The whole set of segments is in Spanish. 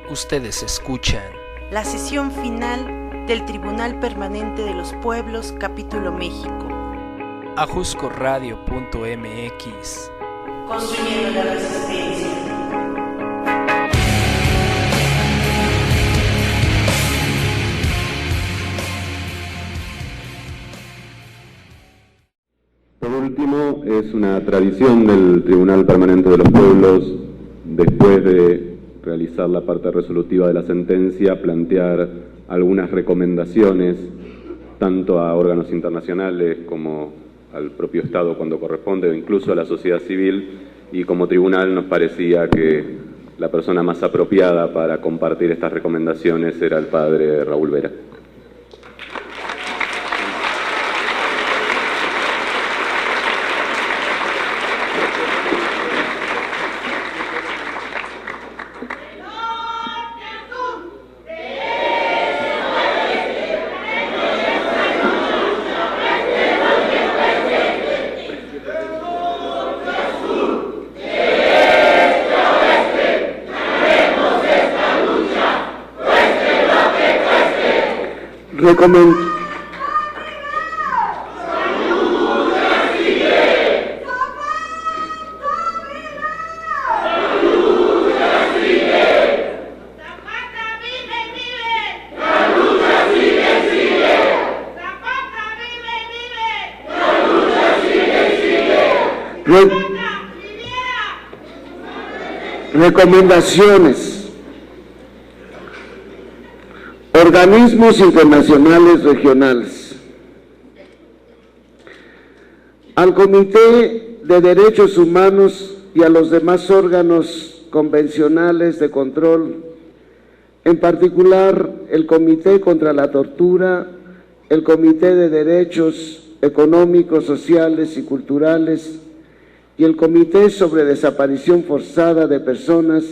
Ustedes escuchan la sesión final del Tribunal Permanente de los Pueblos, Capítulo México. ajuscoradio.mx. Construyendo la resistencia. Por último, es una tradición del Tribunal Permanente de los Pueblos, después de realizar la parte resolutiva de la sentencia, plantear algunas recomendaciones tanto a órganos internacionales como al propio Estado cuando corresponde, o incluso a la sociedad civil, y como tribunal nos parecía que la persona más apropiada para compartir estas recomendaciones era el padre Raúl Vera. Recomendaciones. Organismos internacionales regionales. Al Comité de Derechos Humanos y a los demás órganos convencionales de control, en particular el Comité contra la Tortura, el Comité de Derechos Económicos, Sociales y Culturales, y el Comité sobre Desaparición Forzada de Personas,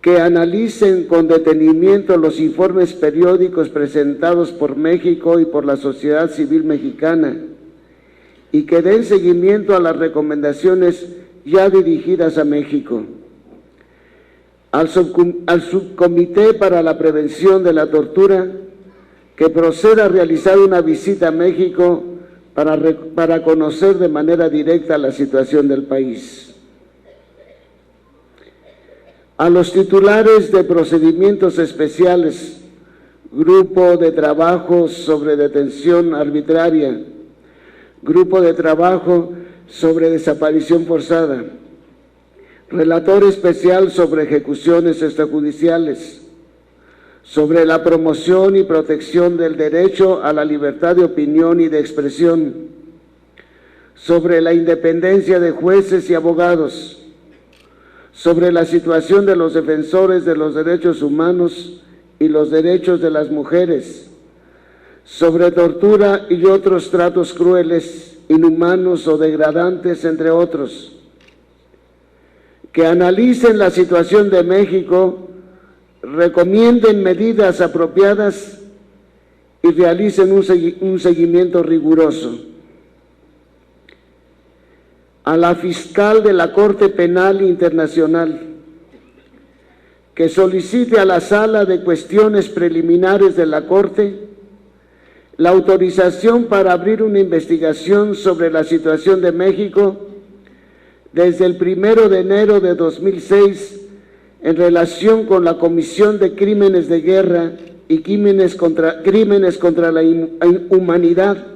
que analicen con detenimiento los informes periódicos presentados por México y por la sociedad civil mexicana y que den seguimiento a las recomendaciones ya dirigidas a México. Al Subcomité para la Prevención de la Tortura, que proceda a realizar una visita a México para conocer de manera directa la situación del país. A los titulares de procedimientos especiales, Grupo de Trabajo sobre Detención Arbitraria, Grupo de Trabajo sobre Desaparición Forzada, Relator Especial sobre Ejecuciones Extrajudiciales, sobre la promoción y protección del derecho a la libertad de opinión y de expresión, sobre la independencia de jueces y abogados, sobre la situación de los defensores de los derechos humanos y los derechos de las mujeres, sobre tortura y otros tratos crueles, inhumanos o degradantes, entre otros, que analicen la situación de México, recomienden medidas apropiadas y realicen un seguimiento riguroso. A la fiscal de la Corte Penal Internacional, que solicite a la Sala de Cuestiones Preliminares de la Corte la autorización para abrir una investigación sobre la situación de México desde el 1 de enero de 2006 en relación con la comisión de crímenes de guerra y crímenes contra la humanidad,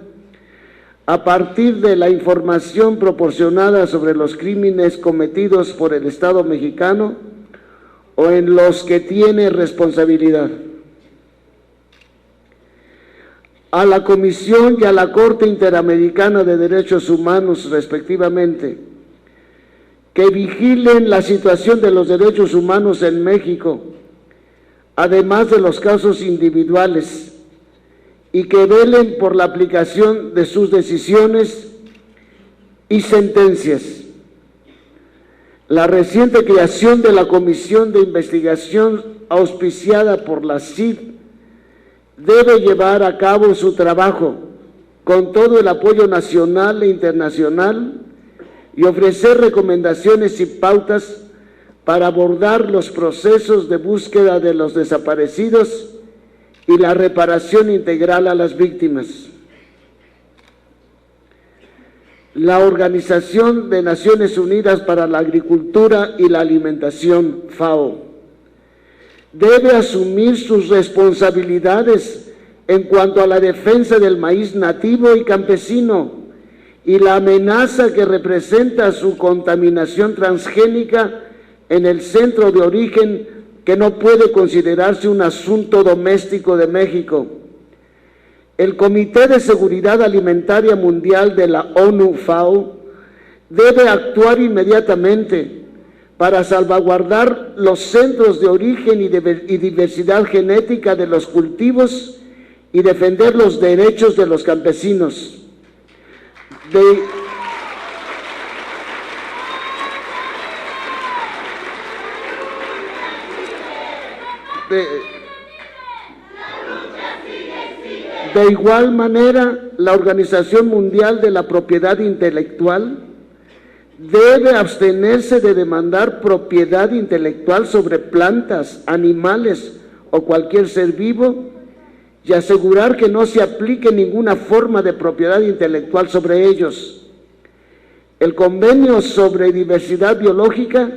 a partir de la información proporcionada sobre los crímenes cometidos por el Estado mexicano o en los que tiene responsabilidad. A la Comisión y a la Corte Interamericana de Derechos Humanos, respectivamente, que vigilen la situación de los derechos humanos en México, además de los casos individuales, y que velen por la aplicación de sus decisiones y sentencias. La reciente creación de la Comisión de Investigación auspiciada por la CID debe llevar a cabo su trabajo con todo el apoyo nacional e internacional, y ofrecer recomendaciones y pautas para abordar los procesos de búsqueda de los desaparecidos y la reparación integral a las víctimas. La Organización de Naciones Unidas para la Agricultura y la Alimentación, FAO, debe asumir sus responsabilidades en cuanto a la defensa del maíz nativo y campesino y la amenaza que representa su contaminación transgénica en el centro de origen, que no puede considerarse un asunto doméstico de México. El Comité de Seguridad Alimentaria Mundial de la ONU, FAO, debe actuar inmediatamente para salvaguardar los centros de origen y diversidad genética de los cultivos y defender los derechos de los campesinos. De igual manera, la Organización Mundial de la Propiedad Intelectual debe abstenerse de demandar propiedad intelectual sobre plantas, animales o cualquier ser vivo y asegurar que no se aplique ninguna forma de propiedad intelectual sobre ellos. El Convenio sobre Diversidad Biológica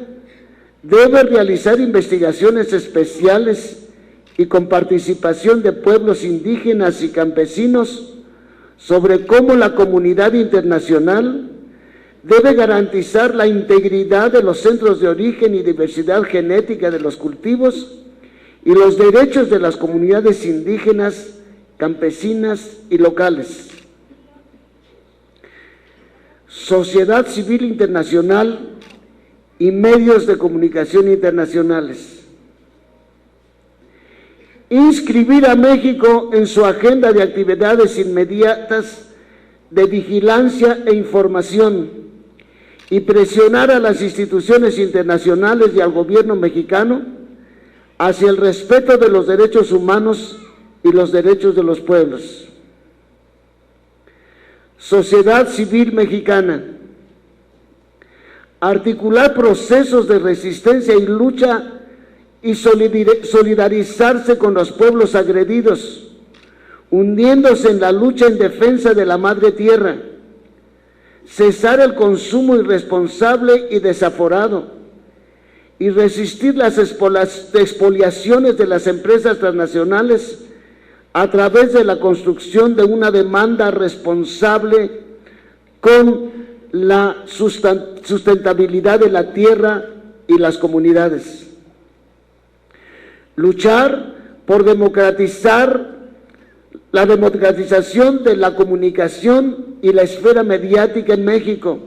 debe realizar investigaciones especiales y con participación de pueblos indígenas y campesinos sobre cómo la comunidad internacional debe garantizar la integridad de los centros de origen y diversidad genética de los cultivos y los derechos de las comunidades indígenas, campesinas y locales. Sociedad civil internacional y medios de comunicación internacionales. Inscribir a México en su agenda de actividades inmediatas de vigilancia e información y presionar a las instituciones internacionales y al gobierno mexicano hacia el respeto de los derechos humanos y los derechos de los pueblos. Sociedad civil mexicana. Articular procesos de resistencia y lucha y solidarizarse con los pueblos agredidos, hundiéndose en la lucha en defensa de la madre tierra, cesar el consumo irresponsable y desaforado, y resistir las expoliaciones de las empresas transnacionales a través de la construcción de una demanda responsable con la sustentabilidad de la tierra y las comunidades. Luchar por democratizar la democratización de la comunicación y la esfera mediática en México,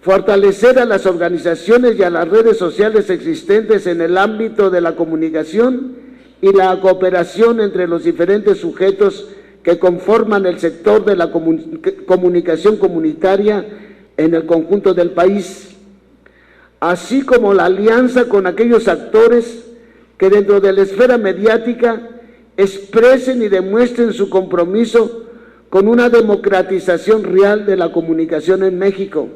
fortalecer a las organizaciones y a las redes sociales existentes en el ámbito de la comunicación y la cooperación entre los diferentes sujetos que conforman el sector de la comunicación comunitaria en el conjunto del país, así como la alianza con aquellos actores que dentro de la esfera mediática expresen y demuestren su compromiso con una democratización real de la comunicación en México,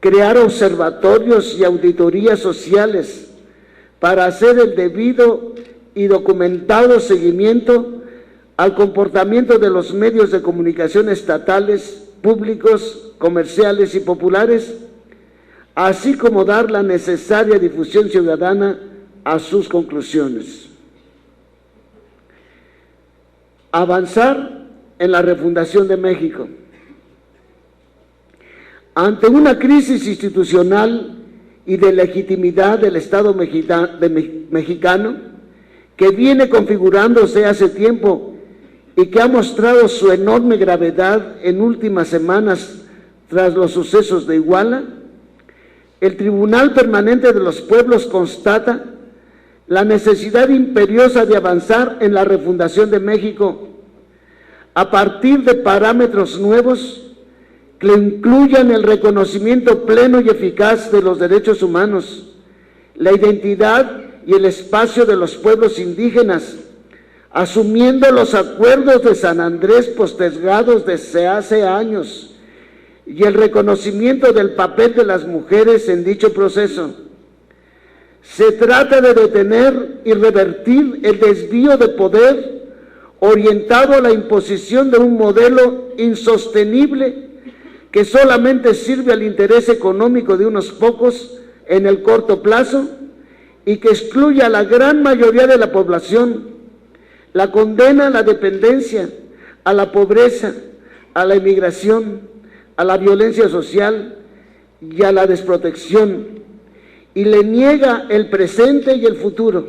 crear observatorios y auditorías sociales para hacer el debido y documentado seguimiento al comportamiento de los medios de comunicación estatales, públicos, comerciales y populares, así como dar la necesaria difusión ciudadana a sus conclusiones. Avanzar en la refundación de México. Ante una crisis institucional y de legitimidad del Estado mexicano que viene configurándose hace tiempo y que ha mostrado su enorme gravedad en últimas semanas tras los sucesos de Iguala, el Tribunal Permanente de los Pueblos constata la necesidad imperiosa de avanzar en la refundación de México a partir de parámetros nuevos que incluyan el reconocimiento pleno y eficaz de los derechos humanos, la identidad y el espacio de los pueblos indígenas, asumiendo los acuerdos de San Andrés postergados desde hace años y el reconocimiento del papel de las mujeres en dicho proceso. Se trata de detener y revertir el desvío de poder orientado a la imposición de un modelo insostenible que solamente sirve al interés económico de unos pocos en el corto plazo y que excluye a la gran mayoría de la población. La condena a la dependencia, a la pobreza, a la inmigración, a la violencia social y a la desprotección, y le niega el presente y el futuro.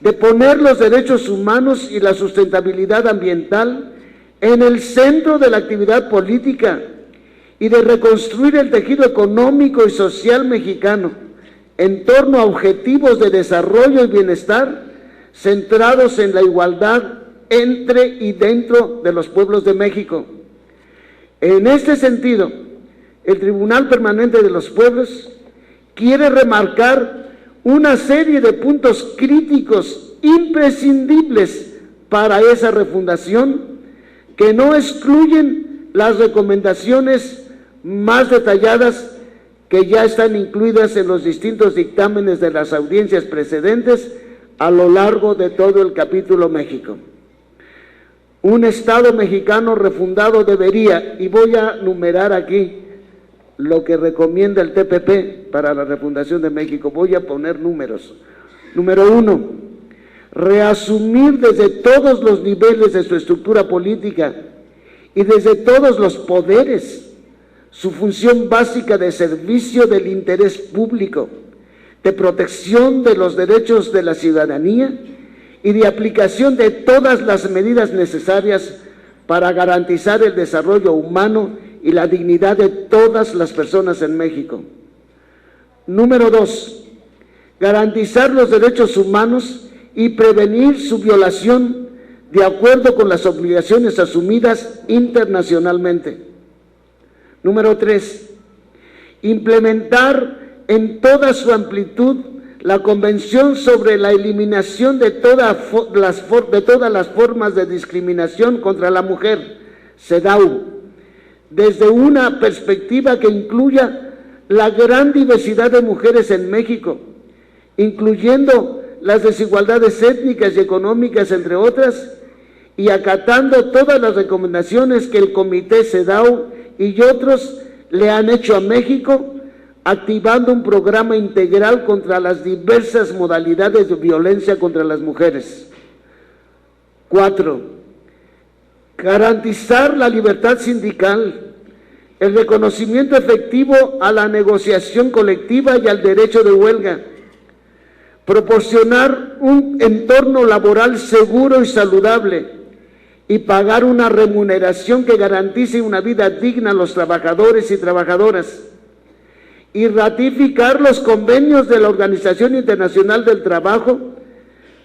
De poner los derechos humanos y la sustentabilidad ambiental en el centro de la actividad política y de reconstruir el tejido económico y social mexicano en torno a objetivos de desarrollo y bienestar centrados en la igualdad entre y dentro de los pueblos de México. En este sentido, el Tribunal Permanente de los Pueblos quiere remarcar una serie de puntos críticos imprescindibles para esa refundación que no excluyen las recomendaciones más detalladas que ya están incluidas en los distintos dictámenes de las audiencias precedentes a lo largo de todo el capítulo México. Un Estado mexicano refundado debería, y voy a numerar aquí lo que recomienda el TPP para la refundación de México, voy a poner números. Número 1, reasumir desde todos los niveles de su estructura política y desde todos los poderes su función básica de servicio del interés público, de protección de los derechos de la ciudadanía y de aplicación de todas las medidas necesarias para garantizar el desarrollo humano y la dignidad de todas las personas en México. Número 2, garantizar los derechos humanos y prevenir su violación de acuerdo con las obligaciones asumidas internacionalmente. Número 3, implementar en toda su amplitud la Convención sobre la eliminación de todas las formas de discriminación contra la mujer, CEDAW, desde una perspectiva que incluya la gran diversidad de mujeres en México, incluyendo las desigualdades étnicas y económicas, entre otras, y acatando todas las recomendaciones que el Comité CEDAW y otros le han hecho a México, activando un programa integral contra las diversas modalidades de violencia contra las mujeres. 4, garantizar la libertad sindical, el reconocimiento efectivo a la negociación colectiva y al derecho de huelga, proporcionar un entorno laboral seguro y saludable y pagar una remuneración que garantice una vida digna a los trabajadores y trabajadoras, y ratificar los convenios de la Organización Internacional del Trabajo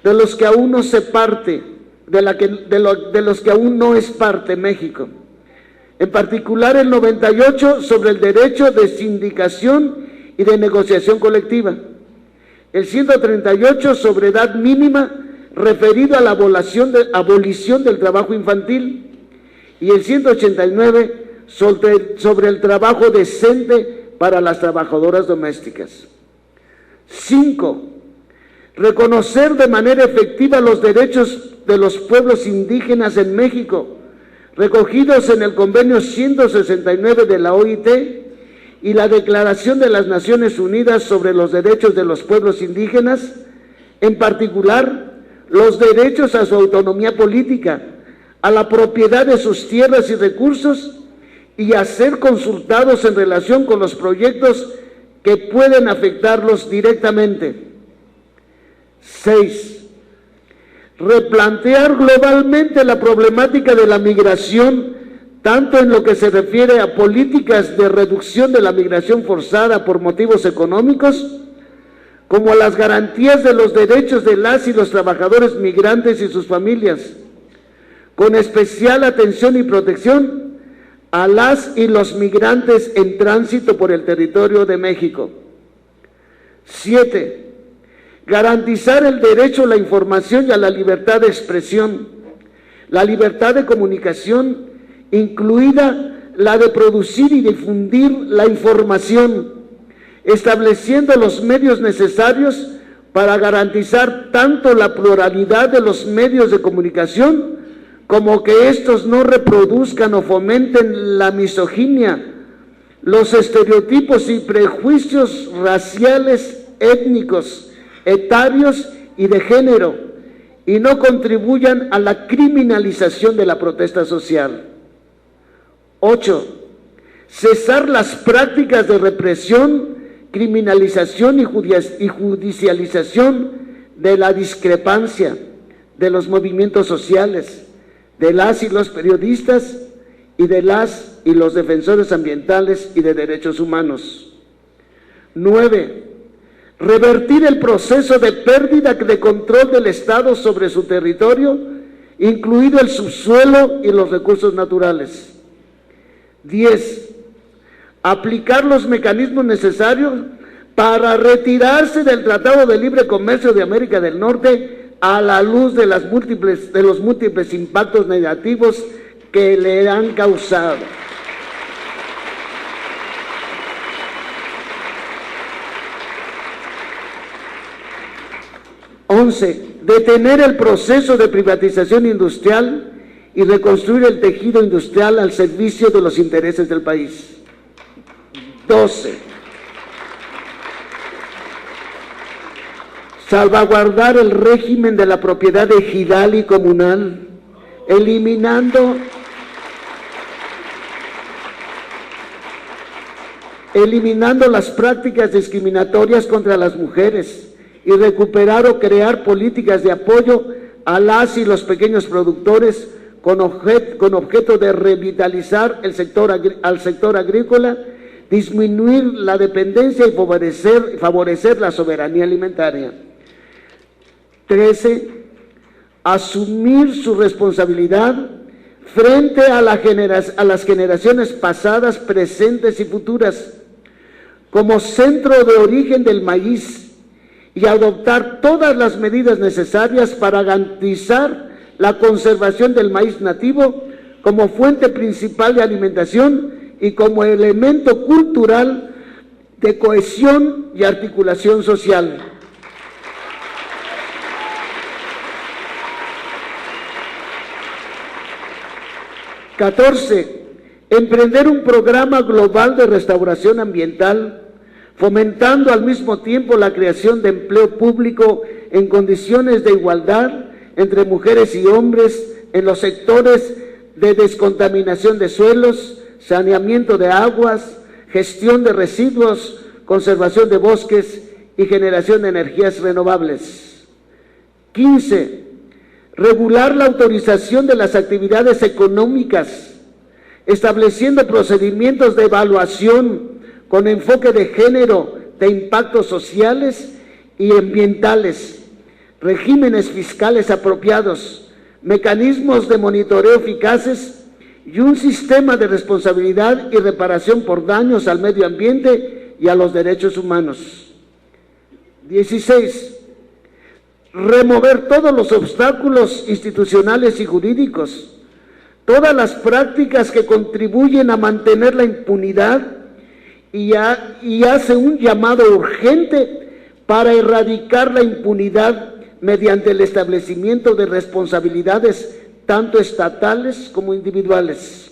de los que aún no se parte, de los que aún no es parte México. En particular el 98 sobre el derecho de sindicación y de negociación colectiva, el 138 sobre edad mínima referido a la abolición del trabajo infantil y el 189 sobre el trabajo decente para las trabajadoras domésticas. 5. Reconocer de manera efectiva los derechos de los pueblos indígenas en México, recogidos en el Convenio 169 de la OIT y la Declaración de las Naciones Unidas sobre los Derechos de los Pueblos Indígenas, en particular los derechos a su autonomía política, a la propiedad de sus tierras y recursos, y a ser consultados en relación con los proyectos que pueden afectarlos directamente. 6. Replantear globalmente la problemática de la migración, tanto en lo que se refiere a políticas de reducción de la migración forzada por motivos económicos, como a las garantías de los derechos de las y los trabajadores migrantes y sus familias, con especial atención y protección a las y los migrantes en tránsito por el territorio de México. 7. Garantizar el derecho a la información y a la libertad de expresión, la libertad de comunicación, incluida la de producir y difundir la información, estableciendo los medios necesarios para garantizar tanto la pluralidad de los medios de comunicación como que estos no reproduzcan o fomenten la misoginia, los estereotipos y prejuicios raciales, étnicos, etarios y de género, y no contribuyan a la criminalización de la protesta social. 8. Cesar las prácticas de represión, criminalización y judicialización de la discrepancia, de los movimientos sociales, de las y los periodistas y de las y los defensores ambientales y de derechos humanos. 9. Revertir el proceso de pérdida de control del Estado sobre su territorio, incluido el subsuelo y los recursos naturales. 10. Aplicar los mecanismos necesarios para retirarse del Tratado de Libre Comercio de América del Norte a la luz de los múltiples impactos negativos que le han causado. Detener el proceso de privatización industrial y reconstruir el tejido industrial al servicio de los intereses del país. 12. Salvaguardar el régimen de la propiedad ejidal y comunal, eliminando las prácticas discriminatorias contra las mujeres y recuperar o crear políticas de apoyo a las y los pequeños productores con objeto de revitalizar al sector agrícola, disminuir la dependencia y favorecer la soberanía alimentaria. 13. Asumir su responsabilidad frente a las generaciones pasadas, presentes y futuras, como centro de origen del maíz, y adoptar todas las medidas necesarias para garantizar la conservación del maíz nativo como fuente principal de alimentación y como elemento cultural de cohesión y articulación social. Emprender un programa global de restauración ambiental, fomentando al mismo tiempo la creación de empleo público en condiciones de igualdad entre mujeres y hombres en los sectores de descontaminación de suelos, saneamiento de aguas, gestión de residuos, conservación de bosques y generación de energías renovables. 15. Regular la autorización de las actividades económicas, estableciendo procedimientos de evaluación con enfoque de género, de impactos sociales y ambientales, regímenes fiscales apropiados, mecanismos de monitoreo eficaces y un sistema de responsabilidad y reparación por daños al medio ambiente y a los derechos humanos. 16. Remover todos los obstáculos institucionales y jurídicos, todas las prácticas que contribuyen a mantener la impunidad y hace un llamado urgente para erradicar la impunidad mediante el establecimiento de responsabilidades tanto estatales como individuales.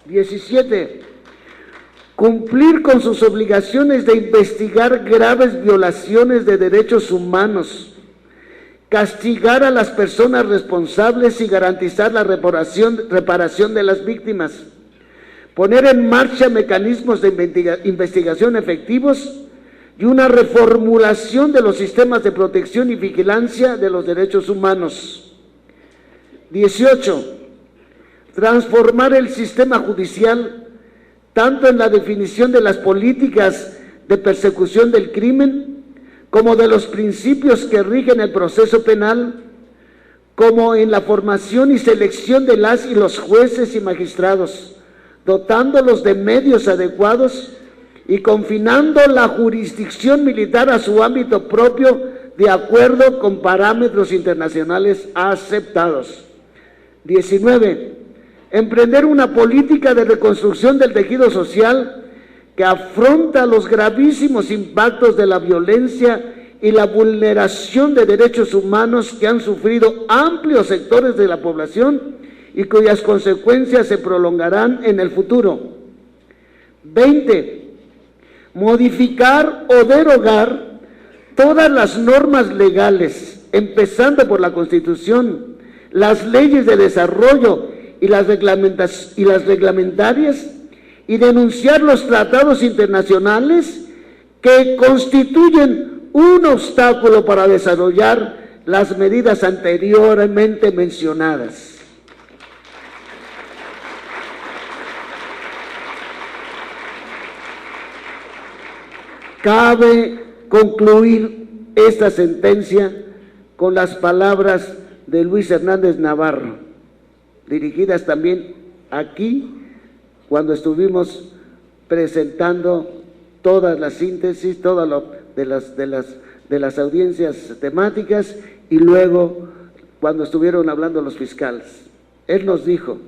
17. Cumplir con sus obligaciones de investigar graves violaciones de derechos humanos, castigar a las personas responsables y garantizar la reparación de las víctimas, poner en marcha mecanismos de investigación efectivos y una reformulación de los sistemas de protección y vigilancia de los derechos humanos. 18. Transformar el sistema judicial tanto en la definición de las políticas de persecución del crimen como de los principios que rigen el proceso penal, como en la formación y selección de las y los jueces y magistrados, dotándolos de medios adecuados y confinando la jurisdicción militar a su ámbito propio de acuerdo con parámetros internacionales aceptados. 19. emprender una política de reconstrucción del tejido social que afronta los gravísimos impactos de la violencia y la vulneración de derechos humanos que han sufrido amplios sectores de la población y cuyas consecuencias se prolongarán en el futuro. 20. Modificar o derogar todas las normas legales, empezando por la Constitución, las leyes de desarrollo y las reglamentarias, y denunciar los tratados internacionales que constituyen un obstáculo para desarrollar las medidas anteriormente mencionadas. Cabe concluir esta sentencia con las palabras de Luis Hernández Navarro, dirigidas también aquí cuando estuvimos presentando todas las síntesis, todas de las audiencias temáticas, y luego cuando estuvieron hablando los fiscales. Él nos dijo: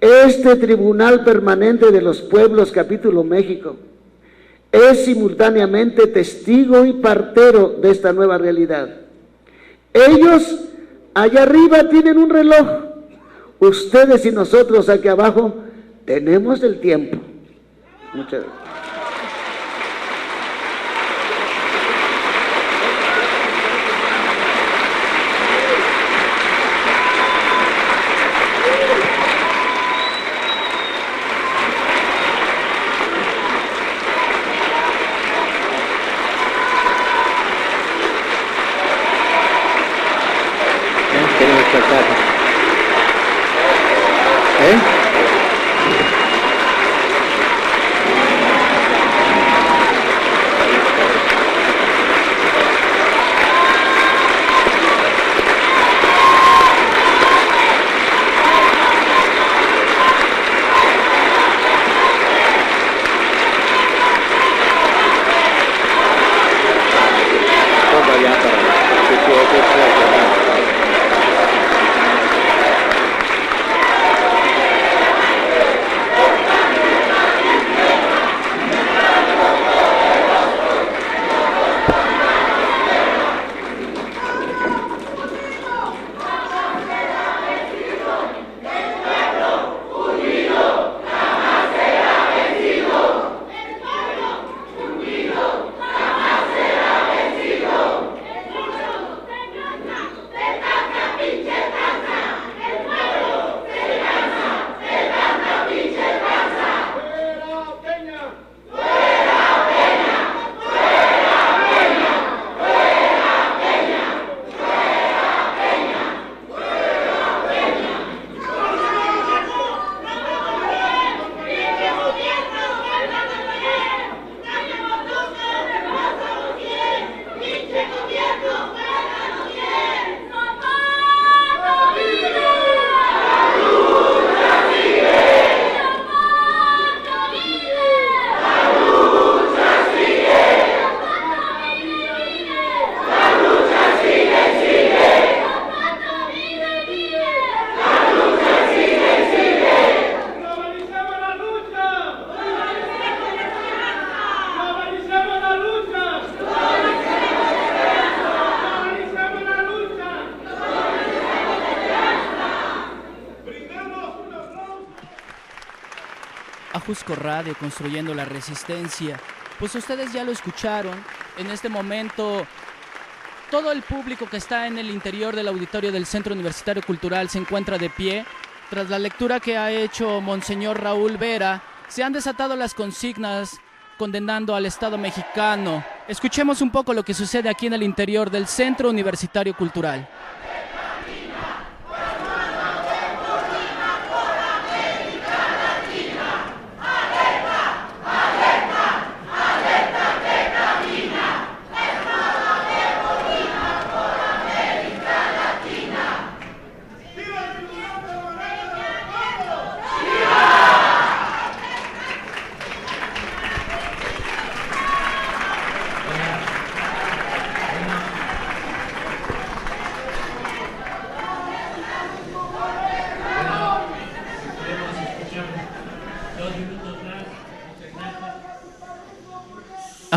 este Tribunal Permanente de los Pueblos, Capítulo México, es simultáneamente testigo y partero de esta nueva realidad. Ellos allá arriba tienen un reloj, ustedes y nosotros aquí abajo tenemos el tiempo. Muchas gracias. Ajusco Radio, construyendo la resistencia. Pues ustedes ya lo escucharon. En este momento todo el público que está en el interior del auditorio del Centro Universitario Cultural se encuentra de pie. Tras la lectura que ha hecho Monseñor Raúl Vera, se han desatado las consignas condenando al Estado mexicano. Escuchemos un poco lo que sucede aquí en el interior del Centro Universitario Cultural.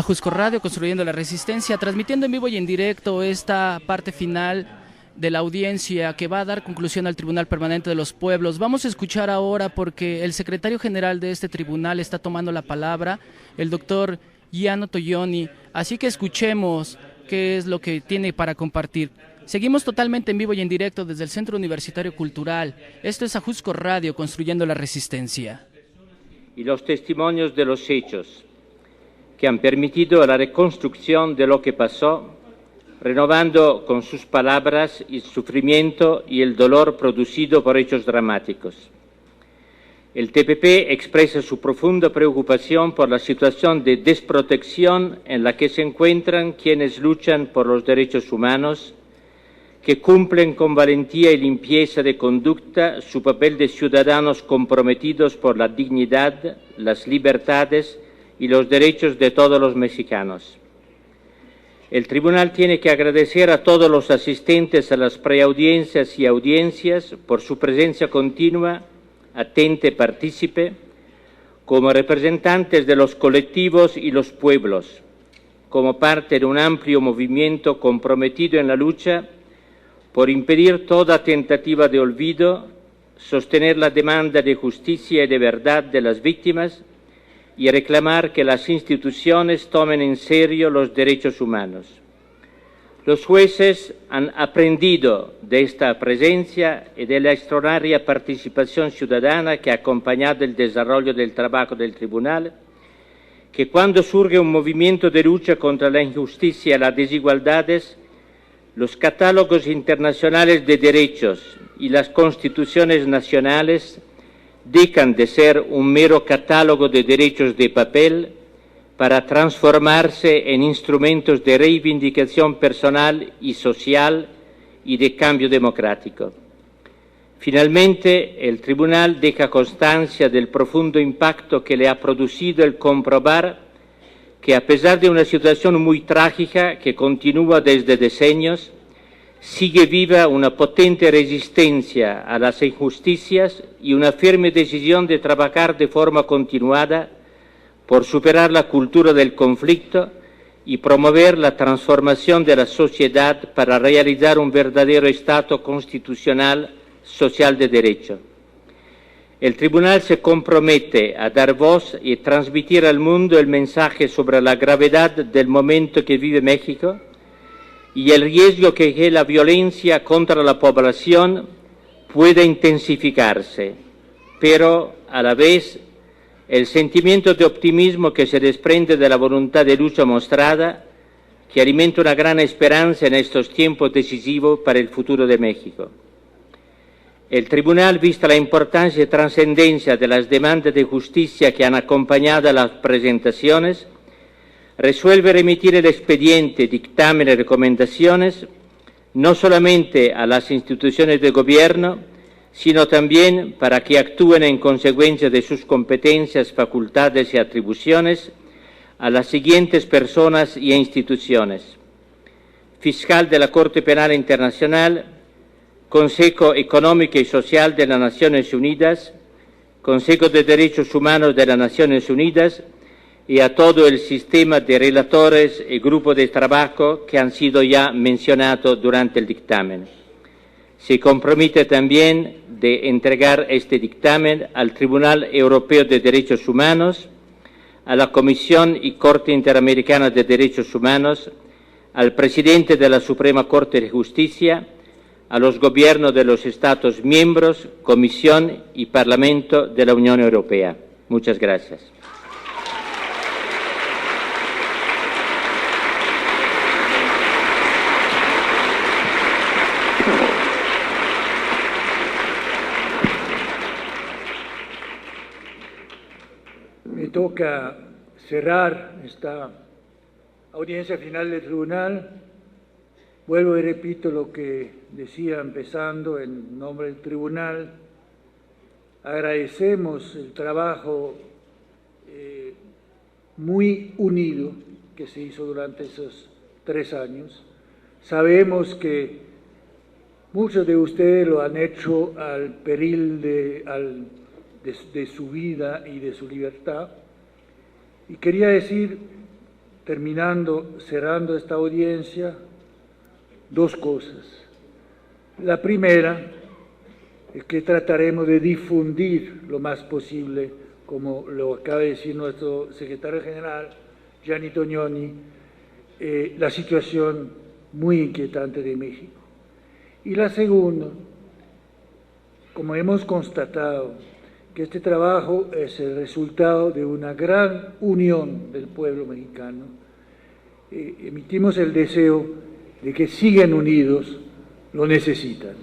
Ajusco Radio, Construyendo la Resistencia, transmitiendo en vivo y en directo esta parte final de la audiencia que va a dar conclusión al Tribunal Permanente de los Pueblos. Vamos a escuchar ahora, porque el secretario general de este tribunal está tomando la palabra, el doctor Gianno Toglioni, así que escuchemos qué es lo que tiene para compartir. Seguimos totalmente en vivo y en directo desde el Centro Universitario Cultural. Esto es Ajusco Radio, Construyendo la Resistencia. Y los testimonios de los hechos que han permitido la reconstrucción de lo que pasó, renovando con sus palabras el sufrimiento y el dolor producido por hechos dramáticos. El TPP expresa su profunda preocupación por la situación de desprotección en la que se encuentran quienes luchan por los derechos humanos, que cumplen con valentía y limpieza de conducta su papel de ciudadanos comprometidos por la dignidad, las libertades y los derechos de todos los mexicanos. El tribunal tiene que agradecer a todos los asistentes a las preaudiencias y audiencias por su presencia continua, atenta y partícipe, como representantes de los colectivos y los pueblos, como parte de un amplio movimiento comprometido en la lucha por impedir toda tentativa de olvido, sostener la demanda de justicia y de verdad de las víctimas y reclamar que las instituciones tomen en serio los derechos humanos. Los jueces han aprendido de esta presencia y de la extraordinaria participación ciudadana que ha acompañado el desarrollo del trabajo del tribunal, que cuando surge un movimiento de lucha contra la injusticia y las desigualdades, los catálogos internacionales de derechos y las constituciones nacionales dejan de ser un mero catálogo de derechos de papel para transformarse en instrumentos de reivindicación personal y social y de cambio democrático. Finalmente, el tribunal deja constancia del profundo impacto que le ha producido el comprobar que, a pesar de una situación muy trágica que continúa desde decenios, sigue viva una potente resistencia a las injusticias y una firme decisión de trabajar de forma continuada por superar la cultura del conflicto y promover la transformación de la sociedad para realizar un verdadero Estado constitucional social de derecho. El tribunal se compromete a dar voz y transmitir al mundo el mensaje sobre la gravedad del momento que vive México y el riesgo que la violencia contra la población pueda intensificarse, pero a la vez el sentimiento de optimismo que se desprende de la voluntad de lucha mostrada, que alimenta una gran esperanza en estos tiempos decisivos para el futuro de México. El tribunal, vista la importancia y trascendencia de las demandas de justicia que han acompañado a las presentaciones, resuelve remitir el expediente, dictamen y recomendaciones no solamente a las instituciones de gobierno, sino también para que actúen en consecuencia de sus competencias, facultades y atribuciones a las siguientes personas y instituciones: Fiscal de la Corte Penal Internacional, Consejo Económico y Social de las Naciones Unidas, Consejo de Derechos Humanos de las Naciones Unidas, y a todo el sistema de relatores y grupos de trabajo que han sido ya mencionados durante el dictamen. Se compromete también de entregar este dictamen al Tribunal Europeo de Derechos Humanos, a la Comisión y Corte Interamericana de Derechos Humanos, al presidente de la Suprema Corte de Justicia, a los gobiernos de los Estados miembros, Comisión y Parlamento de la Unión Europea. Muchas gracias. Me toca cerrar esta audiencia final del tribunal. Vuelvo y repito lo que decía empezando en nombre del tribunal. Agradecemos el trabajo muy unido que se hizo durante esos 3 años. Sabemos que muchos de ustedes lo han hecho al peril de su vida y de su libertad. Y quería decir cerrando esta audiencia, dos cosas. La primera es que trataremos de difundir lo más posible, como lo acaba de decir nuestro secretario general, Gianni Tognoni, la situación muy inquietante de México. Y la segunda, como hemos constatado, que este trabajo es el resultado de una gran unión del pueblo mexicano, emitimos el deseo de que sigan unidos, lo necesitan.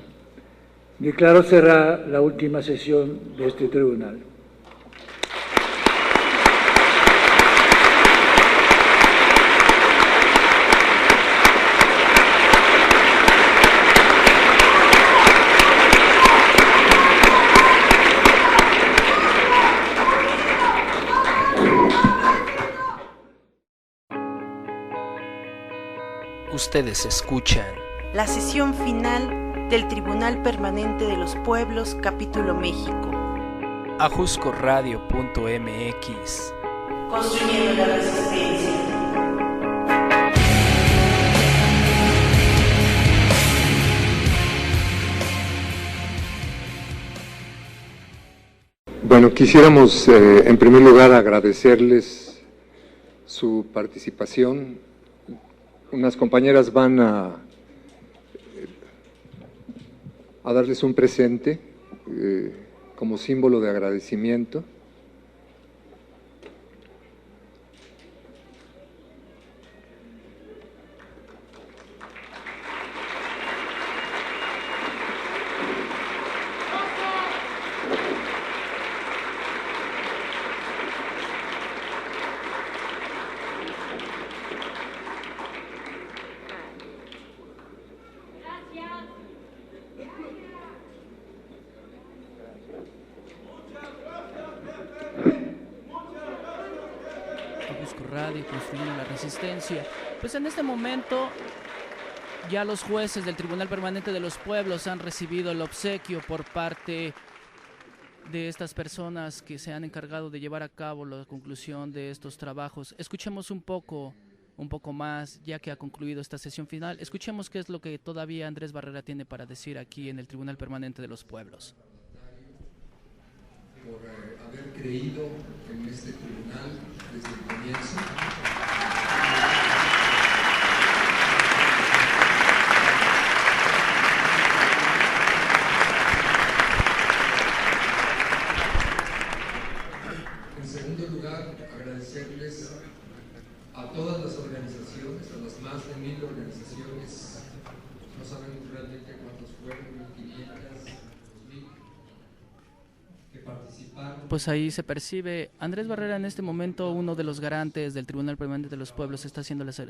Declaro cerrada la última sesión de este tribunal. Ustedes escuchan la sesión final del Tribunal Permanente de los Pueblos, Capítulo México. ajuscoradio.mx. Construyendo la resistencia. Bueno, quisiéramos en primer lugar agradecerles su participación. Unas compañeras van a darles un presente como símbolo de agradecimiento. Radio, construyendo la resistencia. Pues en este momento ya los jueces del Tribunal Permanente de los Pueblos han recibido el obsequio por parte de estas personas que se han encargado de llevar a cabo la conclusión de estos trabajos. Escuchemos un poco más, ya que ha concluido esta sesión final. Escuchemos qué es lo que todavía Andrés Barrera tiene para decir aquí en el Tribunal Permanente de los Pueblos. Por haber creído en este tribunal desde el comienzo. En segundo lugar, agradecerles a todas las organizaciones, a las más de 1000 organizaciones, no sabemos realmente cuántos fueron, 1500, 2000. Pues ahí se percibe Andrés Barrera en este momento, uno de los garantes del Tribunal Permanente de los Pueblos, está haciendo las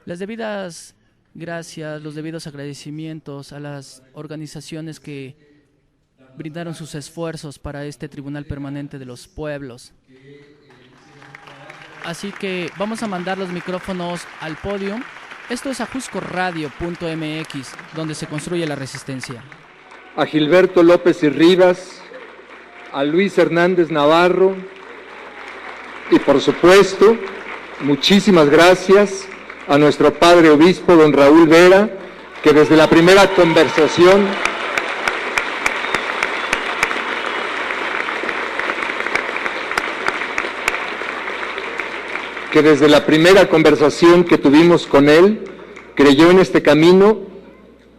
debidas gracias, los debidos agradecimientos a las organizaciones que brindaron sus esfuerzos para este Tribunal Permanente de los Pueblos. Así que vamos a mandar los micrófonos al podio. Esto es ajuscoradio.mx, donde se construye la resistencia. A Gilberto López y Rivas, a Luis Hernández Navarro y por supuesto, muchísimas gracias a nuestro padre obispo, don Raúl Vera, que desde la primera conversación que tuvimos con él, creyó en este camino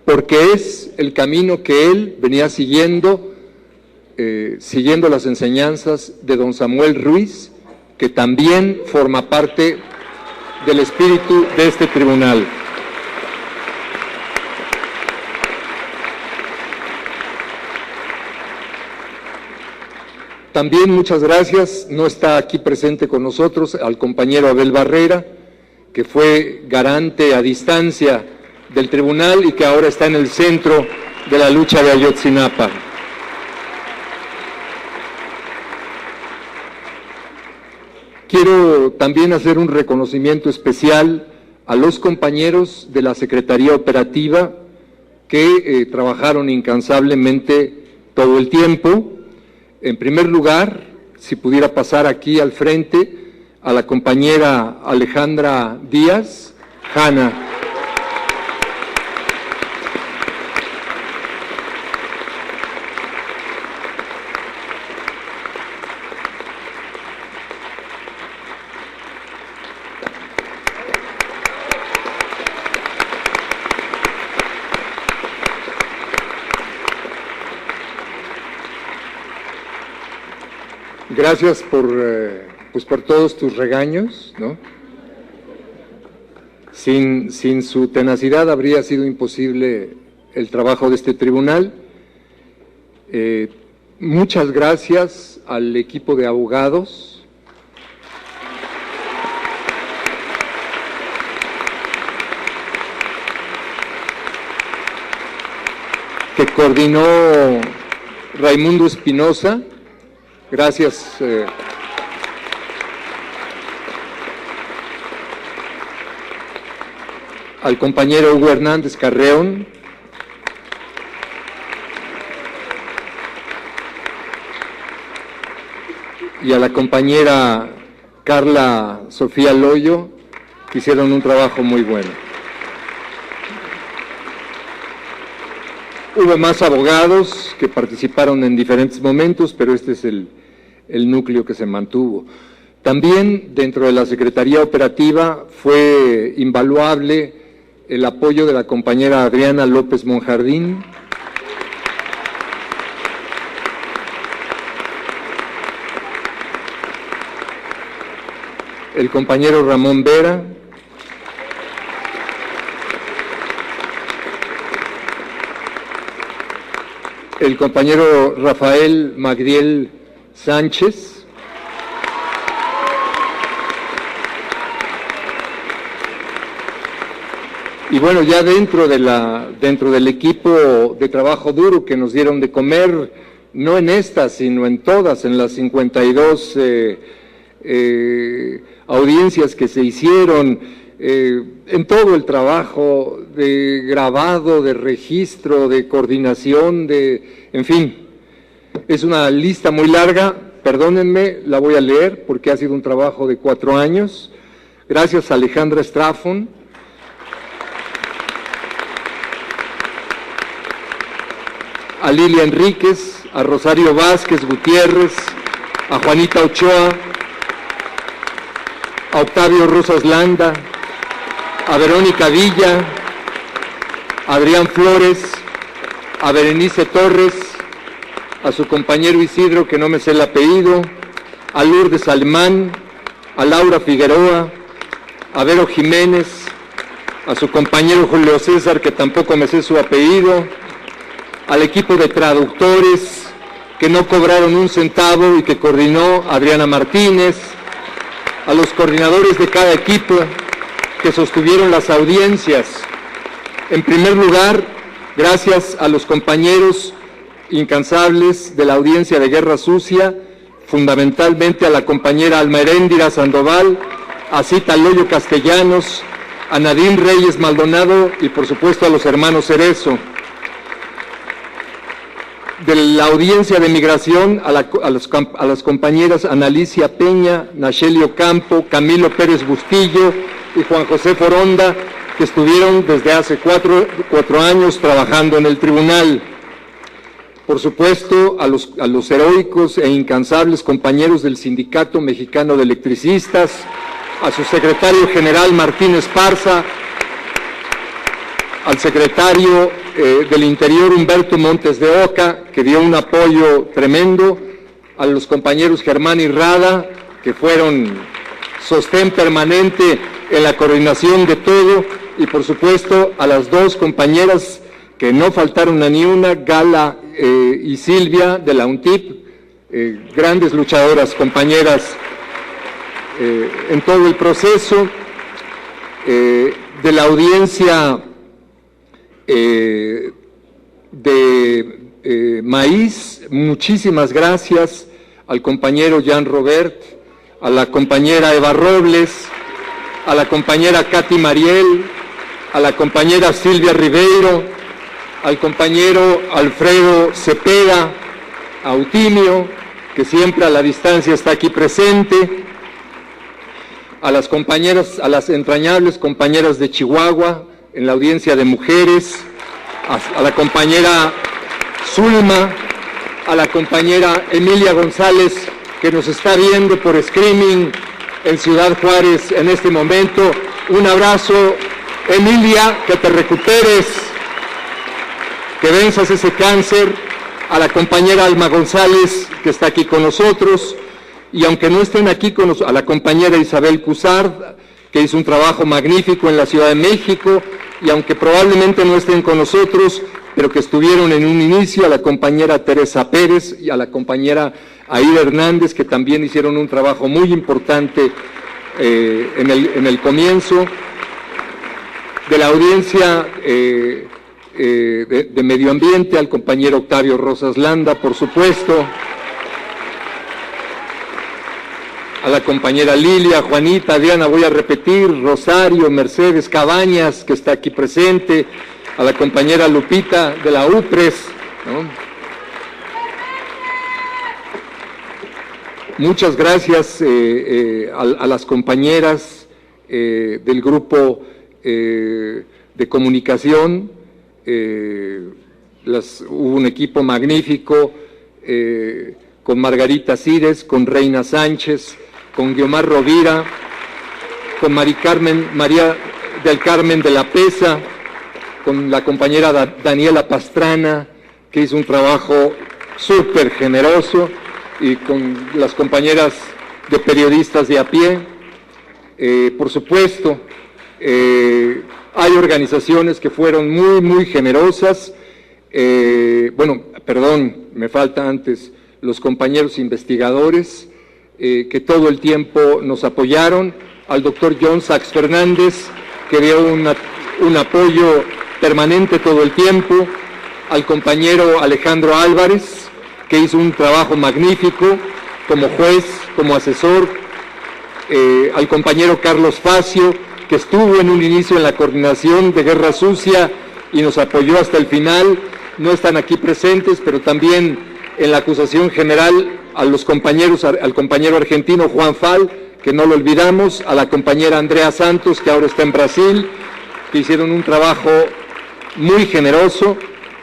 porque es el camino que él venía siguiendo las enseñanzas de don Samuel Ruiz, que también forma parte del espíritu de este tribunal. También muchas gracias, no está aquí presente con nosotros, al compañero Abel Barrera, que fue garante a distancia del tribunal y que ahora está en el centro de la lucha de Ayotzinapa. Quiero también hacer un reconocimiento especial a los compañeros de la Secretaría Operativa que trabajaron incansablemente todo el tiempo. En primer lugar, si pudiera pasar aquí al frente, a la compañera Alejandra Díaz, Hanna. Gracias por todos tus regaños, ¿no? Sin su tenacidad habría sido imposible el trabajo de este tribunal. Muchas gracias al equipo de abogados. Que coordinó Raimundo Espinosa. Gracias. Al compañero Hugo Hernández Carreón. Y a la compañera Carla Sofía Loyo, que hicieron un trabajo muy bueno. Hubo más abogados que participaron en diferentes momentos, pero este es el núcleo que se mantuvo. También dentro de la Secretaría Operativa fue invaluable el apoyo de la compañera Adriana López Monjardín, el compañero Ramón Vera, el compañero Rafael Magdiel Sánchez, y bueno, ya dentro del equipo de trabajo duro que nos dieron de comer, no en esta, sino en todas, en las 52 audiencias que se hicieron, en todo el trabajo de grabado, de registro, de coordinación, en fin, es una lista muy larga, perdónenme, la voy a leer porque ha sido un trabajo de 4 años. Gracias a Alejandra Strafon, a Lilia Enríquez, a Rosario Vázquez Gutiérrez, a Juanita Ochoa, a Octavio Rosas Landa, a Verónica Villa, a Adrián Flores, a Berenice Torres, a su compañero Isidro, que no me sé el apellido, a Lourdes Alemán, a Laura Figueroa, a Vero Jiménez, a su compañero Julio César, que tampoco me sé su apellido, al equipo de traductores que no cobraron un centavo y que coordinó Adriana Martínez, a los coordinadores de cada equipo que sostuvieron las audiencias. En primer lugar, gracias a los compañeros incansables de la audiencia de Guerra Sucia, fundamentalmente a la compañera Alma Heréndira Sandoval, a Cita Loyo Castellanos, a Nadine Reyes Maldonado y por supuesto a los hermanos Cerezo. De la audiencia de migración a las compañeras Analicia Peña, Nacheli Ocampo, Camilo Pérez Bustillo y Juan José Foronda, que estuvieron desde hace cuatro años trabajando en el tribunal. Por supuesto, a los heroicos e incansables compañeros del Sindicato Mexicano de Electricistas, a su secretario general Martín Esparza, al secretario del Interior Humberto Montes de Oca, que dio un apoyo tremendo, a los compañeros Germán y Rada, que fueron sostén permanente en la coordinación de todo, y por supuesto a las dos compañeras que no faltaron a ni una, Gala y Silvia de la UNTIP, grandes luchadoras, compañeras en todo el proceso. De la audiencia de Maíz, muchísimas gracias al compañero Jean Robert, a la compañera Eva Robles, a la compañera Katy Mariel, a la compañera Silvia Ribeiro, al compañero Alfredo Cepeda, a Utimio, que siempre a la distancia está aquí presente, a las compañeras, a las entrañables compañeras de Chihuahua, en la audiencia de mujeres, a la compañera Zulma, a la compañera Emilia González, que nos está viendo por streaming en Ciudad Juárez en este momento. Un abrazo, Emilia, que te recuperes, que venzas ese cáncer. A la compañera Alma González, que está aquí con nosotros, y aunque no estén aquí con nosotros, a la compañera Isabel Cusard, que hizo un trabajo magnífico en la Ciudad de México, y aunque probablemente no estén con nosotros, pero que estuvieron en un inicio, a la compañera Teresa Pérez y a la compañera Aida Hernández, que también hicieron un trabajo muy importante en el comienzo. De la audiencia de Medio Ambiente, al compañero Octavio Rosas Landa, por supuesto, a la compañera Lilia, Juanita, Diana, voy a repetir, Rosario, Mercedes Cabañas, que está aquí presente, a la compañera Lupita de la UPRES, ¿no? Muchas gracias a las compañeras del grupo de comunicación. Hubo un equipo magnífico con Margarita Cires, con Reina Sánchez, con Guiomar Rovira, con María del Carmen de la Pesa, con la compañera Daniela Pastrana, que hizo un trabajo súper generoso, y con las compañeras de periodistas de a pie. Por supuesto, hay organizaciones que fueron muy, muy generosas. Bueno, perdón, me falta antes los compañeros investigadores que todo el tiempo nos apoyaron, al doctor John Sachs Fernández, que dio un apoyo permanente todo el tiempo, al compañero Alejandro Álvarez, que hizo un trabajo magnífico como juez, como asesor, al compañero Carlos Facio, que estuvo en un inicio en la coordinación de Guerra Sucia y nos apoyó hasta el final. No están aquí presentes, pero también en la acusación general a los compañeros, al compañero argentino Juan Fal, que no lo olvidamos, a la compañera Andrea Santos, que ahora está en Brasil, que hicieron un trabajo muy generoso,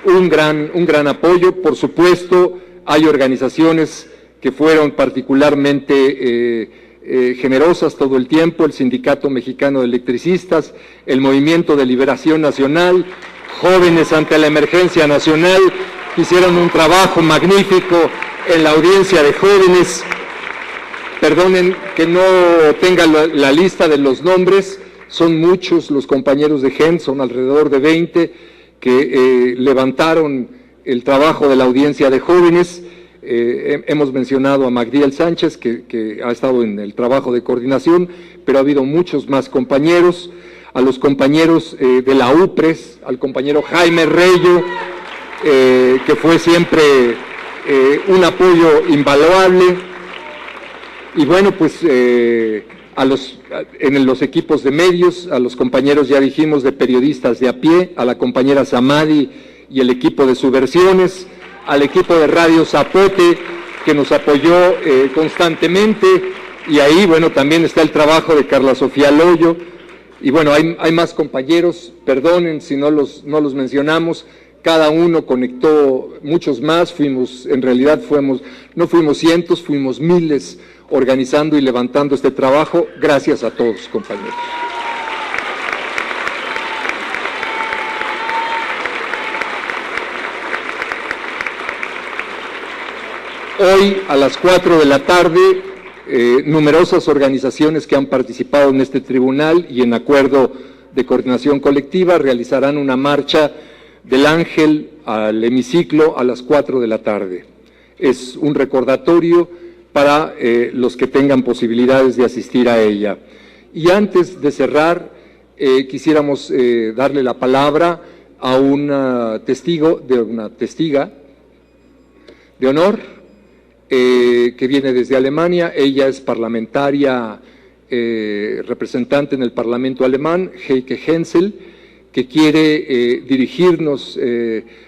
un gran apoyo. Por supuesto, hay organizaciones que fueron particularmente generosas todo el tiempo, el Sindicato Mexicano de Electricistas, el Movimiento de Liberación Nacional, Jóvenes ante la Emergencia Nacional, que hicieron un trabajo magnífico en la audiencia de jóvenes. Perdonen que no tenga la lista de los nombres, son muchos los compañeros de GEN, son alrededor de 20, que levantaron el trabajo de la audiencia de jóvenes. Hemos mencionado a Magdiel Sánchez, que ha estado en el trabajo de coordinación, pero ha habido muchos más compañeros, a los compañeros de la UPRES, al compañero Jaime Reyo, que fue siempre un apoyo invaluable, y bueno, pues en los equipos de medios, a los compañeros, ya dijimos, de periodistas de a pie, a la compañera Samadi y el equipo de Subversiones, al equipo de Radio Zapote, que nos apoyó constantemente, y ahí, bueno, también está el trabajo de Carla Sofía Loyo, y bueno, hay más compañeros, perdonen si no los mencionamos, cada uno conectó muchos más, en realidad no fuimos cientos, fuimos miles organizando y levantando este trabajo. Gracias a todos, compañeros. Hoy a las 4 de la tarde, numerosas organizaciones que han participado en este tribunal y en acuerdo de coordinación colectiva realizarán una marcha del Ángel al hemiciclo a las 4 de la tarde. Es un recordatorio para los que tengan posibilidades de asistir a ella. Y antes de cerrar, quisiéramos darle la palabra a una testiga de honor, que viene desde Alemania. Ella es parlamentaria, representante en el Parlamento alemán, Heike Hensel, que quiere dirigirnos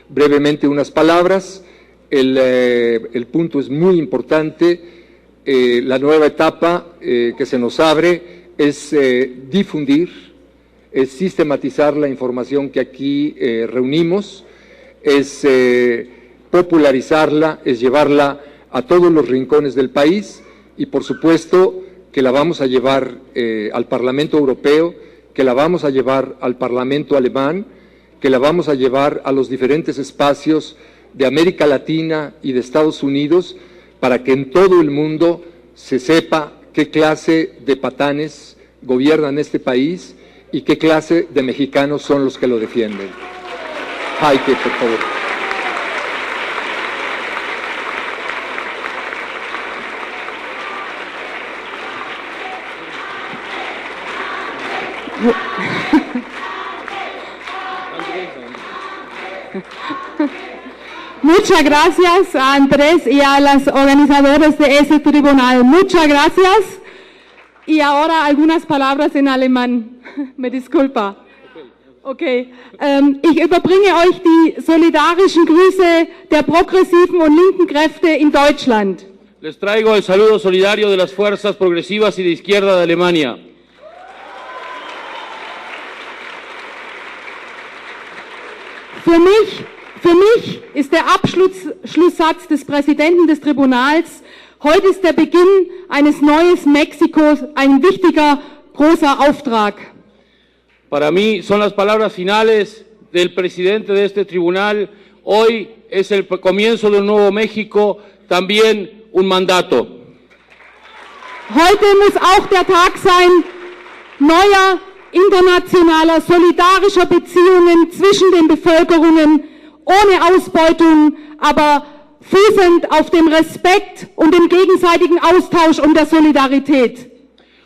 brevemente unas palabras. El punto es muy importante, la nueva etapa que se nos abre es difundir, es sistematizar la información que aquí reunimos, es popularizarla, es llevarla a todos los rincones del país y, por supuesto, que la vamos a llevar al Parlamento Europeo, que la vamos a llevar al Parlamento alemán, que la vamos a llevar a los diferentes espacios de América Latina y de Estados Unidos, para que en todo el mundo se sepa qué clase de patanes gobiernan este país y qué clase de mexicanos son los que lo defienden. Heike, por favor. Muchas gracias a Andrés y a los organizadores de este tribunal. Muchas gracias. Y ahora algunas palabras en alemán. Me disculpa. Okay. Ich überbringe euch die solidarischen Grüße der progressiven und linken Kräfte in Deutschland. Les traigo el saludo solidario de las fuerzas progresivas y de izquierda de Alemania. Für mich ist der Abschlusssatz des Präsidenten des Tribunals: Heute ist der Beginn eines neuen Mexikos, ein wichtiger, großer Auftrag. Para mí son las palabras finales del presidente de este tribunal. Hoy es el comienzo de un nuevo México, también un mandato. Heute muss auch der Tag sein neuer, internationaler, solidarischer Beziehungen zwischen den Bevölkerungen, ohne Ausbeutung, aber fußend auf dem Respekt und dem gegenseitigen Austausch und der Solidarität.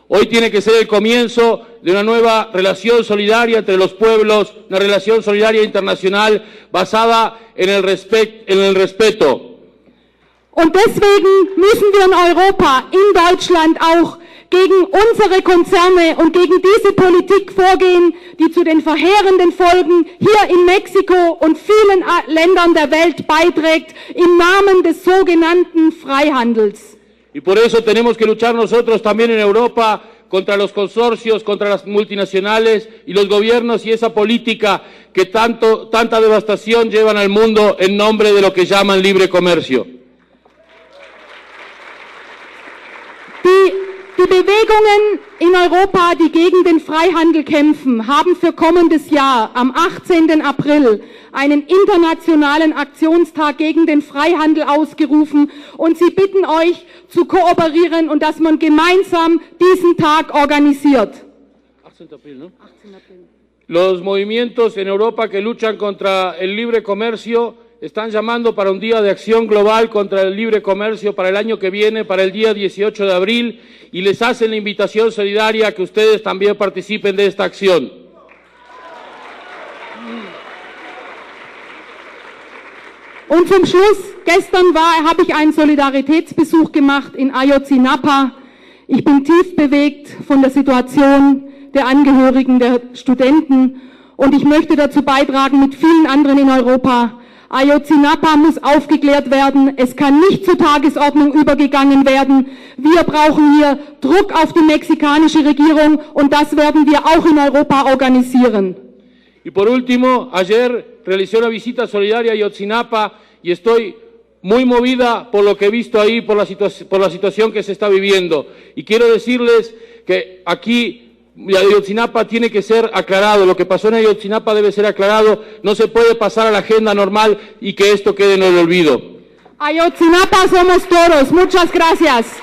Hoy tiene que ser el comienzo de una nueva relación solidaria entre los pueblos, una relación solidaria internacional basada en el respeto. Und deswegen müssen wir in Europa, in Deutschland auch gegen unsere Konzerne und gegen diese Politik vorgehen, die zu den verheerenden Folgen hier in Mexiko und vielen Ländern der Welt beiträgt, im Namen des sogenannten Freihandels. Y por eso tenemos que luchar nosotros también en Europa contra los consorcios, contra las multinacionales y los gobiernos y esa política que tanta devastación llevan al mundo en nombre de lo que llaman libre comercio. Die Bewegungen in Europa, die gegen den Freihandel kämpfen, haben für kommendes Jahr am 18. April einen internationalen Aktionstag gegen den Freihandel ausgerufen und sie bitten euch zu kooperieren und dass man gemeinsam diesen Tag organisiert. 18 April, ¿no? 18 April. Los movimientos en Europa que luchan contra el libre comercio están llamando para un día de acción global contra el libre comercio para el año que viene, para el día 18 de abril, y les hacen la invitación solidaria a que ustedes también participen de esta acción. Und zum Schluss, gestern habe ich einen Solidaritätsbesuch gemacht in Ayotzinapa. Ich bin tief bewegt von der Situation der Angehörigen der Studenten und ich möchte dazu beitragen mit vielen anderen in Europa. Ayotzinapa muss aufgeklärt werden. Es kann nicht zur Tagesordnung übergegangen werden. Wir brauchen hier Druck auf die mexikanische Regierung und das werden wir auch in Europa organisieren. Y por último, ayer realicé una visita solidaria a Ayotzinapa y estoy muy movida por lo que he visto ahí, por la situación que se está viviendo. Y quiero decirles que aquí Ayotzinapa tiene que ser aclarado, lo que pasó en Ayotzinapa debe ser aclarado, no se puede pasar a la agenda normal y que esto quede en el olvido. Ayotzinapa somos todos, muchas gracias.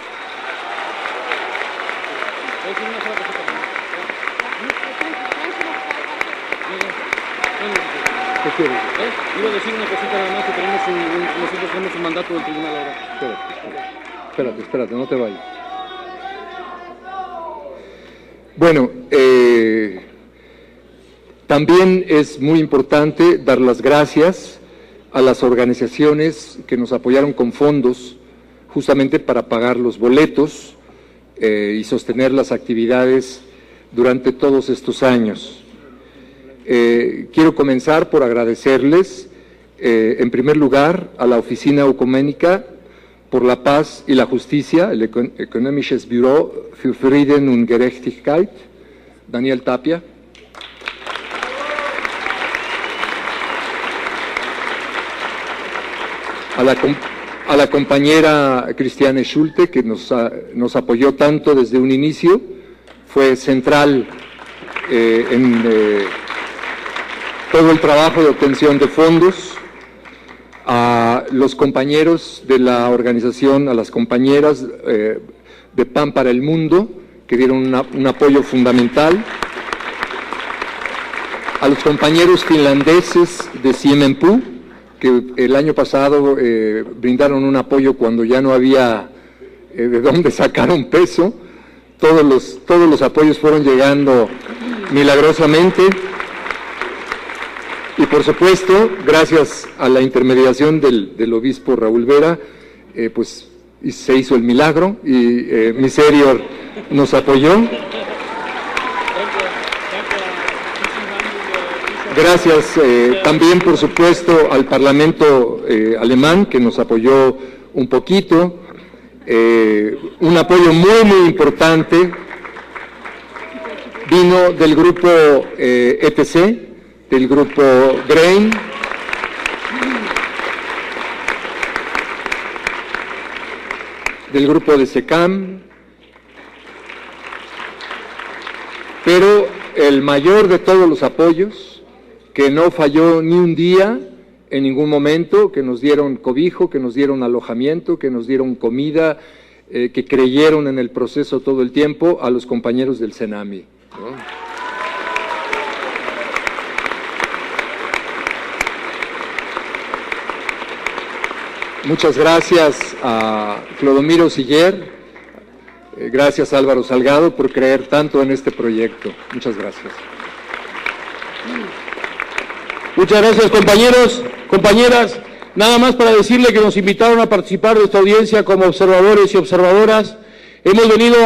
Iba a decir una cosita nada más, que nosotros tenemos un mandato del tribunal ahora. Espérate, no te vayas. Bueno, también es muy importante dar las gracias a las organizaciones que nos apoyaron con fondos justamente para pagar los boletos y sostener las actividades durante todos estos años. Quiero comenzar por agradecerles, en primer lugar, a la Oficina Ecuménica por la Paz y la Justicia, el Ökonomisches Büro für Frieden und Gerechtigkeit, Daniel Tapia. A la compañera Christiane Schulte, que nos apoyó tanto desde un inicio, fue central en todo el trabajo de obtención de fondos. A los compañeros de la organización, a las compañeras de Pan para el Mundo, que dieron un apoyo fundamental. A los compañeros finlandeses de Siemenpu, que el año pasado brindaron un apoyo cuando ya no había de dónde sacar un peso. Todos los apoyos fueron llegando milagrosamente. Y por supuesto, gracias a la intermediación del obispo Raúl Vera, pues se hizo el milagro y Miserior nos apoyó. Gracias también, por supuesto, al Parlamento alemán, que nos apoyó un poquito. Un apoyo muy, muy importante vino del grupo ETC, del grupo Grain, del grupo de SECAM, pero el mayor de todos los apoyos, que no falló ni un día, en ningún momento, que nos dieron cobijo, que nos dieron alojamiento, que nos dieron comida, que creyeron en el proceso todo el tiempo, a los compañeros del CENAMI, ¿no? Muchas gracias a Clodomiro Siller, gracias a Álvaro Salgado por creer tanto en este proyecto. Muchas gracias. Muchas gracias, compañeros, compañeras. Nada más para decirle que nos invitaron a participar de esta audiencia como observadores y observadoras. Hemos venido,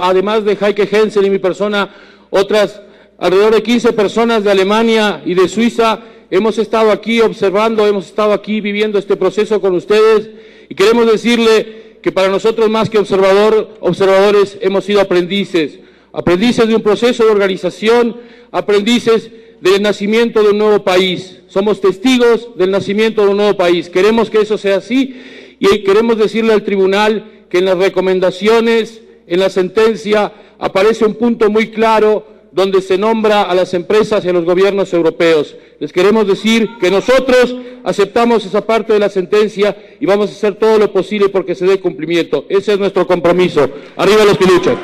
además de Heike Hensen y mi persona, otras alrededor de 15 personas de Alemania y de Suiza. Hemos estado aquí observando, hemos estado aquí viviendo este proceso con ustedes y queremos decirle que para nosotros, más que observadores, hemos sido aprendices de un proceso de organización, aprendices del nacimiento de un nuevo país. Somos testigos del nacimiento de un nuevo país. Queremos que eso sea así y queremos decirle al tribunal que en las recomendaciones, en la sentencia, aparece un punto muy claro donde se nombra a las empresas y a los gobiernos europeos. Les queremos decir que nosotros aceptamos esa parte de la sentencia y vamos a hacer todo lo posible porque se dé cumplimiento. Ese es nuestro compromiso. ¡Arriba los que luchan!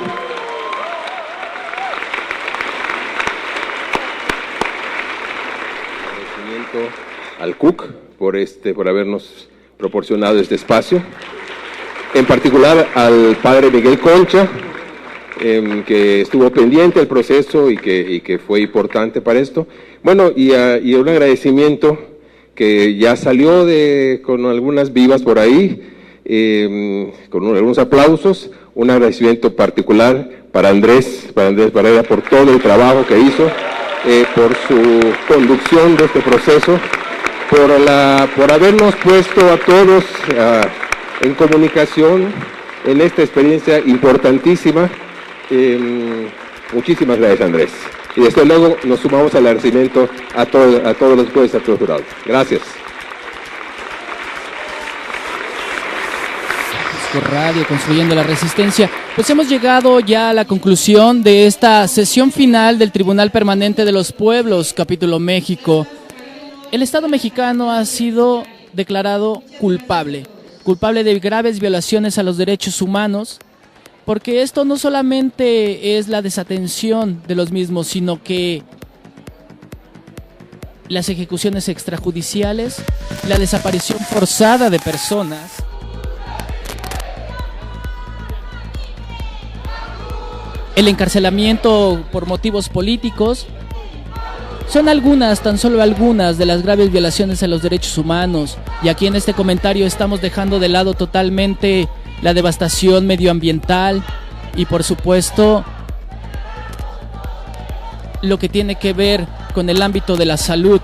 Agradecimiento al CUC por habernos proporcionado este espacio. En particular al padre Miguel Concha, que estuvo pendiente del proceso y que fue importante para esto. Bueno, y un agradecimiento que ya salió con algunas vivas por ahí, con algunos aplausos, un agradecimiento particular para Andrés Barrera por todo el trabajo que hizo, por su conducción de este proceso, por habernos puesto a todos en comunicación en esta experiencia importantísima. Muchísimas gracias, Andrés. Y desde luego nos sumamos al agradecimiento a todos los jueces, a todos los jurados. Gracias. Por radio, construyendo la resistencia. Pues hemos llegado ya a la conclusión de esta sesión final del Tribunal Permanente de los Pueblos, capítulo México. El Estado mexicano ha sido declarado culpable de graves violaciones a los derechos humanos, porque esto no solamente es la desatención de los mismos, sino que las ejecuciones extrajudiciales, la desaparición forzada de personas, el encarcelamiento por motivos políticos, son tan solo algunas de las graves violaciones a los derechos humanos. Y aquí en este comentario estamos dejando de lado totalmente la devastación medioambiental y, por supuesto, lo que tiene que ver con el ámbito de la salud.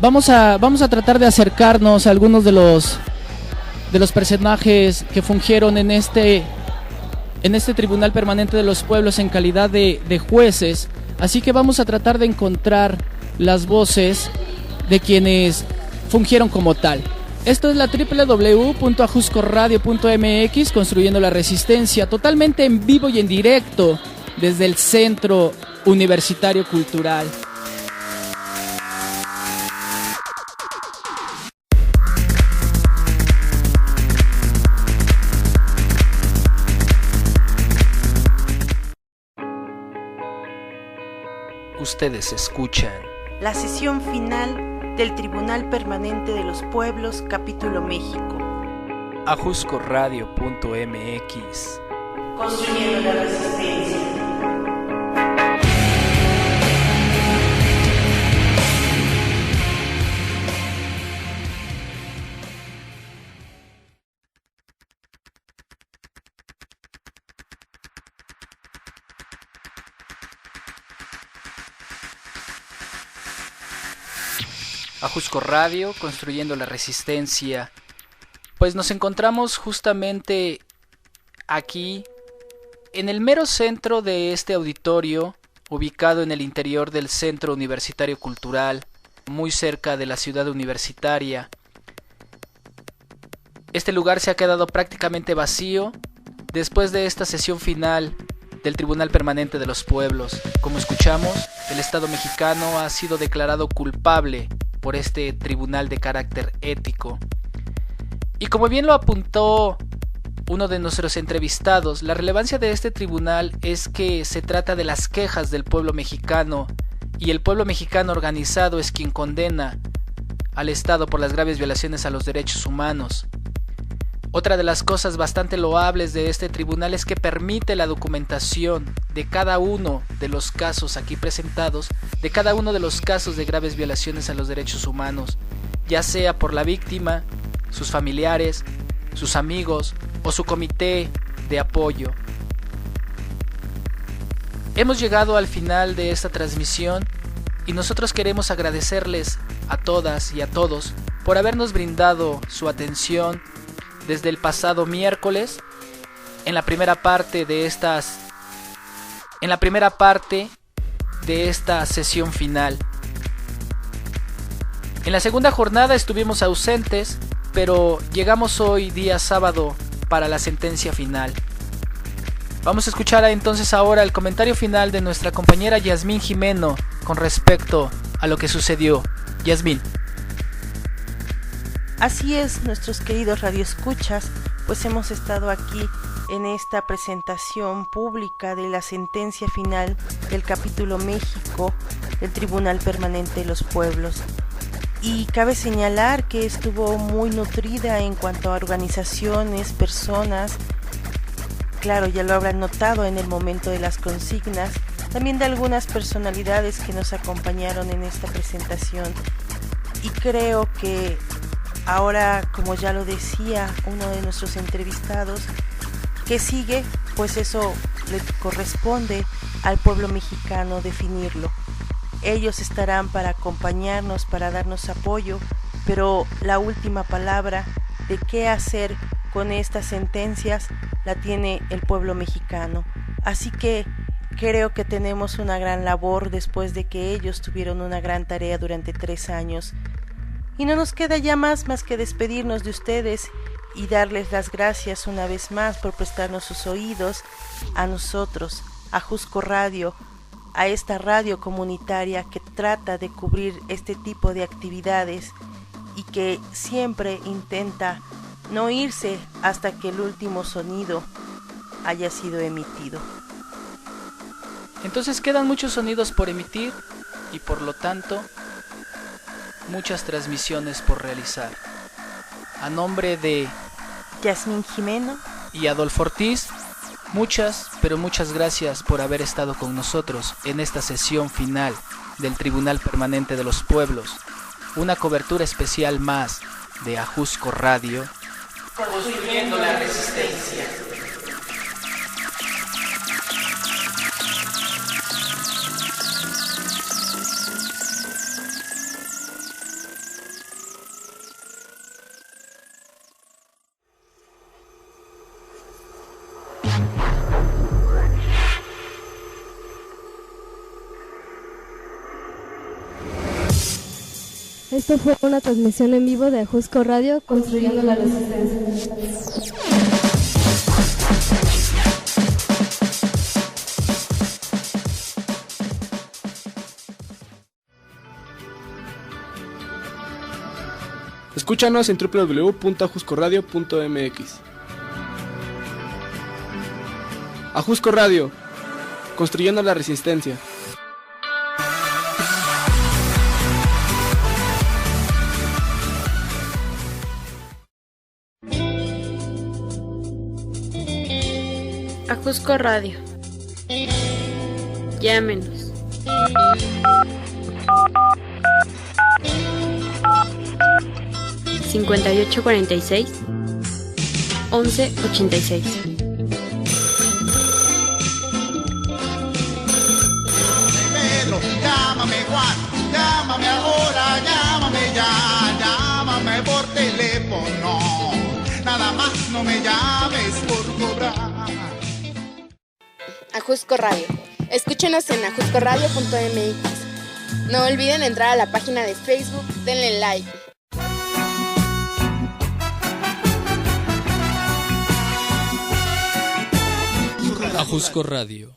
Vamos a tratar de acercarnos a algunos de de los personajes que fungieron en este Tribunal Permanente de los Pueblos en calidad de jueces, así que vamos a tratar de encontrar las voces de quienes fungieron como tal. Esto es la www.ajuscoradio.mx, construyendo la resistencia, totalmente en vivo y en directo desde el Centro Universitario Cultural. Ustedes escuchan la sesión final del Tribunal Permanente de los Pueblos, Capítulo México. ajuscoradio.mx. Construyendo la resistencia. Ajusco Radio, construyendo la resistencia. Pues nos encontramos justamente aquí, en el mero centro de este auditorio, ubicado en el interior del Centro Universitario Cultural, muy cerca de la ciudad universitaria. Este lugar se ha quedado prácticamente vacío después de esta sesión final del Tribunal Permanente de los Pueblos. Como escuchamos, el Estado mexicano ha sido declarado culpable por este tribunal de carácter ético. Y como bien lo apuntó uno de nuestros entrevistados, la relevancia de este tribunal es que se trata de las quejas del pueblo mexicano, y el pueblo mexicano organizado es quien condena al Estado por las graves violaciones a los derechos humanos. Otra de las cosas bastante loables de este tribunal es que permite la documentación de cada uno de los casos aquí presentados, de cada uno de los casos de graves violaciones a los derechos humanos, ya sea por la víctima, sus familiares, sus amigos o su comité de apoyo. Hemos llegado al final de esta transmisión y nosotros queremos agradecerles a todas y a todos por habernos brindado su atención desde el pasado miércoles en la primera parte de esta sesión final. En la segunda jornada estuvimos ausentes, pero llegamos hoy día sábado para la sentencia final. Vamos a escuchar entonces ahora el comentario final de nuestra compañera Yasmín Jimeno con respecto a lo que sucedió. Yasmín. Así es, nuestros queridos radioescuchas, pues hemos estado aquí en esta presentación pública de la sentencia final del Capítulo México del Tribunal Permanente de los Pueblos. Y cabe señalar que estuvo muy nutrida en cuanto a organizaciones, personas. Claro, ya lo habrán notado en el momento de las consignas, también de algunas personalidades que nos acompañaron en esta presentación. Y creo que ahora, como ya lo decía uno de nuestros entrevistados, ¿qué sigue? Pues eso le corresponde al pueblo mexicano definirlo. Ellos estarán para acompañarnos, para darnos apoyo, pero la última palabra de qué hacer con estas sentencias la tiene el pueblo mexicano. Así que creo que tenemos una gran labor después de que ellos tuvieron una gran tarea durante 3 años. Y no nos queda ya más que despedirnos de ustedes y darles las gracias una vez más por prestarnos sus oídos a nosotros, a Ajusco Radio, a esta radio comunitaria que trata de cubrir este tipo de actividades y que siempre intenta no irse hasta que el último sonido haya sido emitido. Entonces quedan muchos sonidos por emitir y por lo tanto muchas transmisiones por realizar. A nombre de Yasmín Jimeno y Adolfo Ortiz, muchas, pero muchas gracias por haber estado con nosotros en esta sesión final del Tribunal Permanente de los Pueblos, una cobertura especial más de Ajusco Radio, construyendo la resistencia. Esto fue una transmisión en vivo de Ajusco Radio, construyendo la resistencia. Escúchanos en www.ajuscoradio.mx. Ajusco Radio, construyendo la resistencia. Ajusco Radio. Llámenos. (5846 1186). Pedro, llámame Juan, llámame ahora, llámame ya, llámame por teléfono, nada más no me llames por cobrar. Ajusco Radio. Escúchenos en ajuscoradio.mx. No olviden entrar a la página de Facebook, denle like. Ajusco Radio.